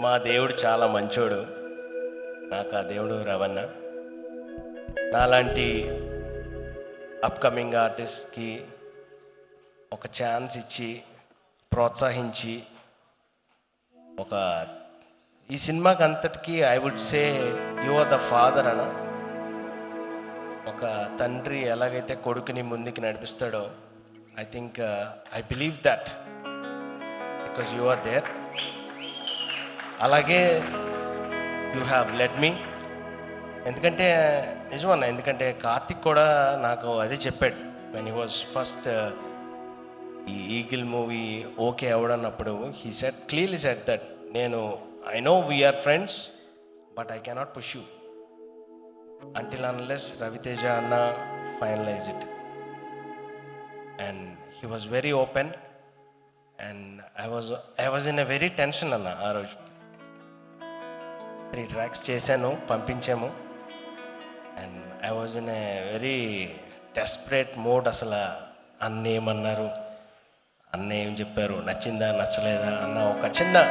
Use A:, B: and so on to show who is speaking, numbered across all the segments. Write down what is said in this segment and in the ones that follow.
A: మా దేవుడు చాలా మంచోడు. నాకు ఆ దేవుడు రవణ. నాలాంటి అప్కమింగ్ ఆర్టిస్ట్కి ఒక ఛాన్స్ ఇచ్చి ప్రోత్సహించి ఒక ఈ సినిమాకి అంతటికీ I would say you are the father అన్న. ఒక తండ్రి ఎలాగైతే కొడుకుని ముందుకు నడిపిస్తాడో I think I believe that because you are there. అలాగే యూ హ్యావ్ లెడ్ మీ. ఎందుకంటే నిజమన్నా, ఎందుకంటే కార్తిక్ కూడా నాకు అదే చెప్పాడు వెన్ హీ వాజ్ ఫస్ట్ ఈ ఈగిల్ మూవీ ఓకే అవడన్నప్పుడు he said clearly said that నేను I know we are friends but I cannot push you until unless Raviteja Anna finalize it. And he was very open and I was in a very tension Anna aa roju. 3 tracks chesanu pampinchamu and I was in a very desperate mode. Asala anna em annaru, anna em chepparu, nachinda nachaleda anna oka chinna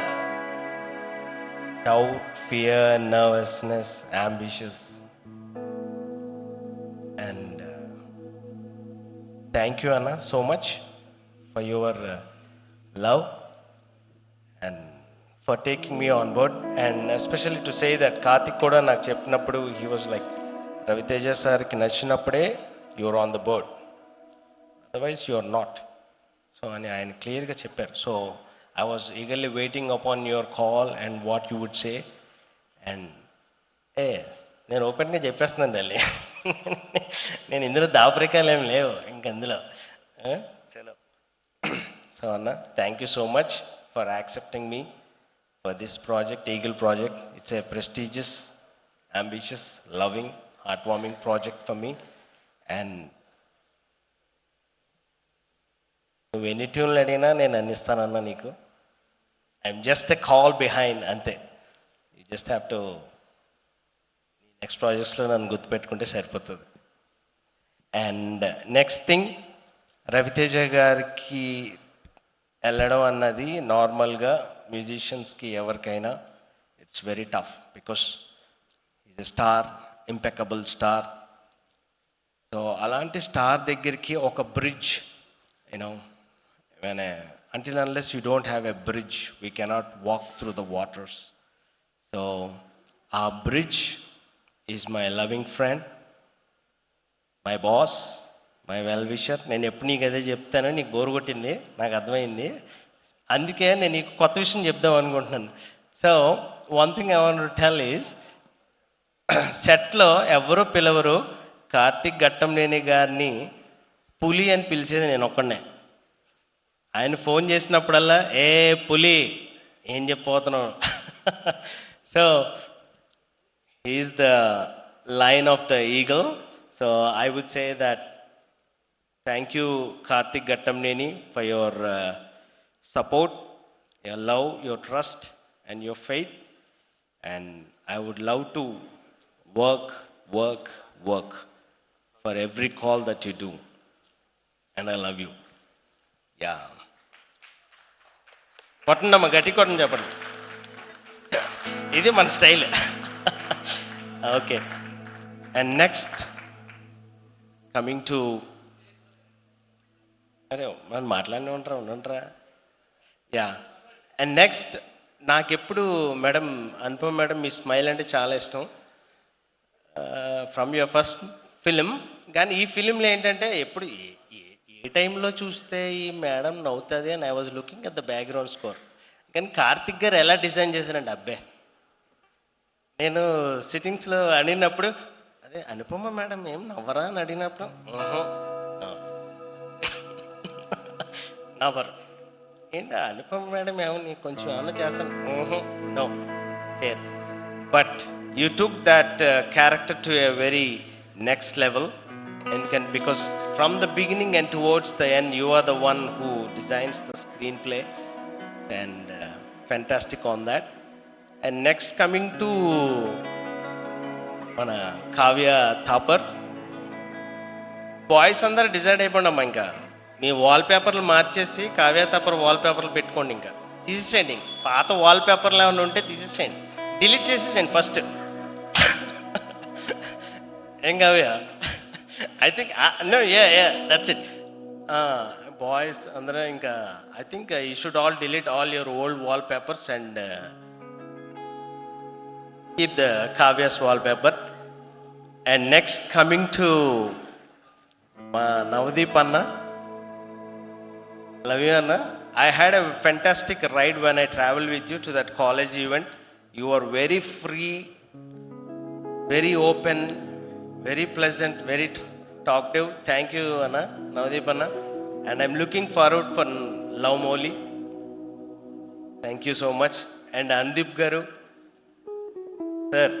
A: doubt, fear, nervousness, ambitious. And thank you Anna so much for your love and for taking me on board, and especially to say that Karthik kuda నాకు చెప్పినప్పుడు he was like Raviteja sir ki నచ్చినప్పుడే you are on the board, otherwise you are not. So అని ఆయన క్లియర్గా చెప్పారు. So I was eagerly waiting upon your call and what you would say. And నేను ఓపెన్గా చెప్పేస్తున్నాను ఢిల్లీ, నేను ఇందులో దాపరికాలు ఏం లేవు ఇంకందులో. చలో. సో అన్న, thank you so much for accepting me for this project, Eagle project. It's a prestigious, ambitious, loving, heart warming project for me. And నువ్వు ఎన్ని ట్యూన్లు అడిగినా నేను అందిస్తానన్నా నీకు. I'm just a call behind అంతే. You just have to next ప్రాజెక్ట్స్లో నన్ను గుర్తుపెట్టుకుంటే సరిపోతుంది. అండ్ నెక్స్ట్ థింగ్, రవితేజ గారికి వెళ్ళడం అన్నది నార్మల్గా మ్యూజిషియన్స్కి ఎవరికైనా it's very tough because is a star, impeccable star. So అలాంటి స్టార్ దగ్గరికి ఒక bridge, you know, until unless you don't have a bridge we cannot walk through the waters. So our bridge is my loving friend, my boss, my well-wisher. నేను ఎప్పుడు నీకు అదే చెప్తాను, నీకు bore కొట్టింది నాకు అర్థమైంది, అందుకే నేను నీకు కొత్త విషయం చెప్దాం అనుకుంటున్నాను. So one thing I want to tell is, సెట్లో ఎవరో పిలవరు, కార్తిక్ ఘట్టంనేని గారిని పులి అని పిలిచేది నేను ఒక్కడనే. ఆయన ఫోన్ చేసినప్పుడల్లా ఏ పులి ఏం చెప్పబోతున్నావు. So he is the lion of the eagle. So I would say that thank you Karthik Gattamneni for your support, your love, your trust and your faith. And I would love to work for every call that you do. And I love you. Yeah. కొట్టండమ్మ, గట్టి కొట్టండి, చెప్పండి. ఇది మన style. Okay. And next coming to, అరే మనం మాట్లాడినే ఉంటారా. Yeah. And next నాకెప్పుడు madam, Anupama madam, మీ smile అంటే చాలా ఇష్టం ఫ్రమ్ యువర్ ఫస్ట్ ఫిలిం. కానీ ఈ ఫిలింలో ఏంటంటే ఎప్పుడు ఏ టైంలో చూస్తే ఈ మేడం నవ్వుతుంది అని I was looking at the background score. కానీ కార్తిక్ గారు ఎలా డిజైన్ చేశారంటే, అబ్బే, నేను సిట్టింగ్స్లో అడిగినప్పుడు అదే అనుపమ మేడం ఏం నవ్వరా అని అడిగినప్పుడు నవ్వరు. ఏంటి అనుపమ మేడం ఏమో నీకు కొంచెం ఏమన్నా చేస్తాను, no care. But you took that character to a very next level. ఎందుకంటే because from the beginning and towards the end you are the one who designs the screenplay and fantastic on that. And next coming to మన Kavya Thapar. Boys అందరూ decide అయిపోండమ్మా, ఇంకా మీ wall పేపర్లు మార్చేసి Kavya Thapar wall పేపర్లు పెట్టుకోండి, ఇంకా తీసేసేయండి. పాత వాల్ పేపర్లు ఏమైనా ఉంటే తీసేసేయండి, డిలీట్ చేసేసేయండి ఫస్ట్. ఏం Kavya? I think no, that's it. Boys అందరూ ఇంకా I think you should all delete all your old wallpapers and keep the Kavya's wallpaper. And next, coming to Navdeep Anna, love you Anna. I had a fantastic ride when I traveled with you to that college event. You were very free, very open, very pleasant, very talkative. Thank you Anna, Navdeep Anna. And I'm looking forward for Love Moli. Thank you so much. And Andeep Garu, sir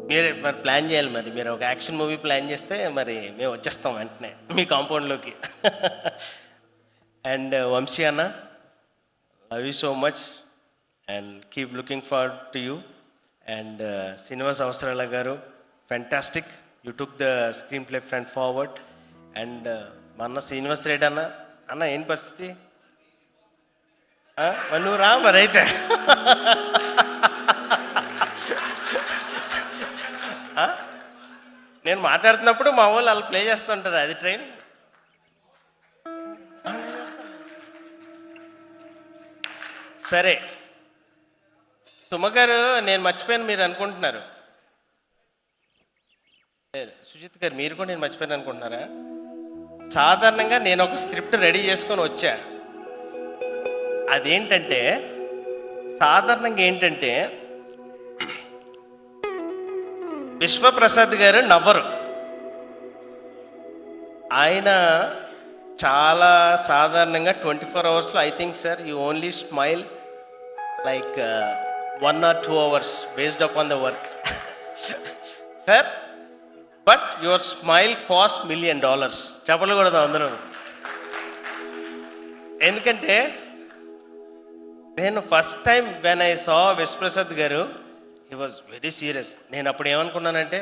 A: మీరే మరి plan చేయాలి. మరి మీరు ఒక action movie plan చేస్తే మరి మేము వచ్చేస్తాం వెంటనే మీ కాంపౌండ్లోకి. అండ్ వంశీ అన్న, love you so much and keep looking forward to you. And Srinivas అవసరాల గారు, fantastic, you took the screen play front forward. And మా అన్న శ్రీనివాస్ రెడ్డి అన్న, అన్న ఏం పరిస్థితి? మరి నువ్వు రా మరి అయితే. నేను మాట్లాడుతున్నప్పుడు మా వాళ్ళు వాళ్ళు ప్లే చేస్తుంటారు, అది ట్రైన్. సరే సుమగారు, నేను మర్చిపోయాను మీరు అనుకుంటున్నారు. సుజిత్ గారు, మీరు కూడా నేను మర్చిపోయాను అనుకుంటున్నారా? సాధారణంగా నేను ఒక స్క్రిప్ట్ రెడీ చేసుకొని వచ్చా. అదేంటంటే సాధారణంగా ఏంటంటే విశ్వప్రసాద్ గారు నవ్వరు. ఆయన చాలా సాధారణంగా 24 అవర్స్లో I think sir you only smile like 1 or 2 hours based upon the work sir. But your smile cost $1 million. చెప్పకూడదు అందరూ. ఎందుకంటే నేను first time when I saw Vishwaprasad గారు, హీ వాజ్ వెరీ సీరియస్. నేను అప్పుడు ఏమనుకున్నానంటే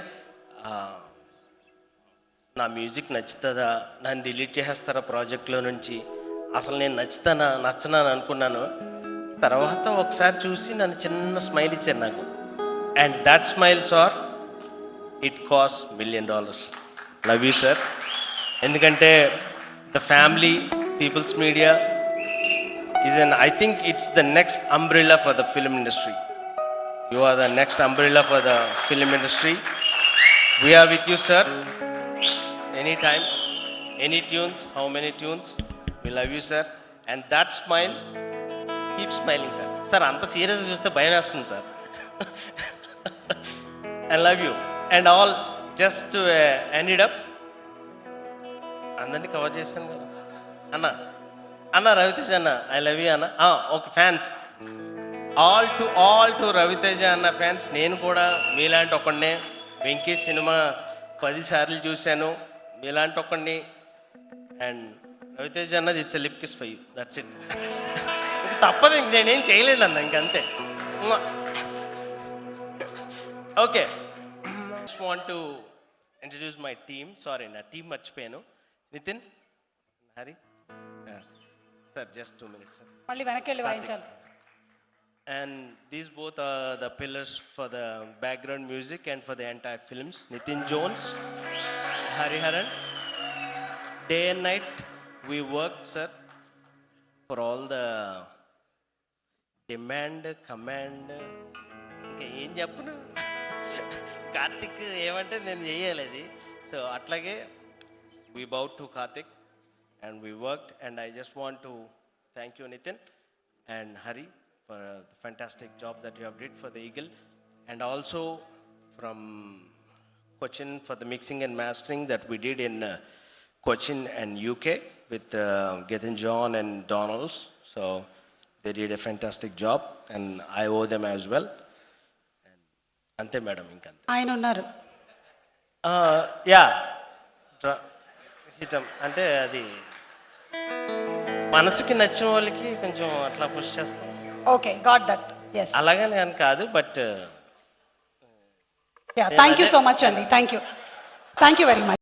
A: నా మ్యూజిక్ నచ్చుతుందా, నన్ను డిలీట్ చేసేస్తారా ప్రాజెక్ట్లో నుంచి, అసలు నేను నచ్చనా అని అనుకున్నాను. తర్వాత ఒకసారి చూసి నన్ను చిన్న స్మైల్ ఇచ్చారు నాకు. And that smile sir, it cost $1 million. Love you sir. ఎందుకంటే the family People's Media is an, I think it's the next umbrella for the film industry. You are the next umbrella for the film industry. We are with you, sir. Anytime, any tunes, how many tunes, we love you, sir. And that smile, keep smiling, sir. Sir, anta serious chuste bhayam vesthundi, sir. I love you. And all, just to end it up, andarni cover chesanu kada anna Ravitej anna, I love you anna. Okay, fans, all to Ravi Teja అన్న fans, నేను కూడా మీలాంటి ఒకడినే. Venky cinema 10 సార్లు చూశాను, మీలాంటి ఒకడిని. And Ravi Teja అన్నది it's lip kiss for you, that's it. ఇంక తప్పదు, ఇంక నేనేం చేయలేను అన్న, ఇంకంతే. Okay, just want to introduce my team. Sorry, నా టీం మర్చిపోయాను. Nitin, Hari sir, just 2 minutes sir.
B: మళ్ళీ వెనక్కి వెళ్ళి వాయించాలి.
A: And these both are the pillars for the background music and for the entire films. Nitin Jones, Hariharan. Day and night we worked, sir, for all the demand, command. Okay, ఏం చెప్పను, కార్తిక్ ఏమంటే నేను చేయాలి అది. So అట్లాగే we bowed to Karthik and we worked, and I just want to thank you Nitin and Hari for the fantastic job that you have did for the Eagle, and also from Cochin for the mixing and mastering that we did in Cochin and UK with Gethin John and Donalds. So they did a fantastic job and I owe them as well. And ante madam inkante
B: ఆయన ఉన్నారు.
A: Yeah హితం అంటే అది మనసుకి నచ్చిన వాళ్ళకి కొంచెం అట్లా push చేస్తాం.
B: Okay, got that. yes,
A: అలాగని అని కాదు, but
B: thank you so much అండి. Thank you very much.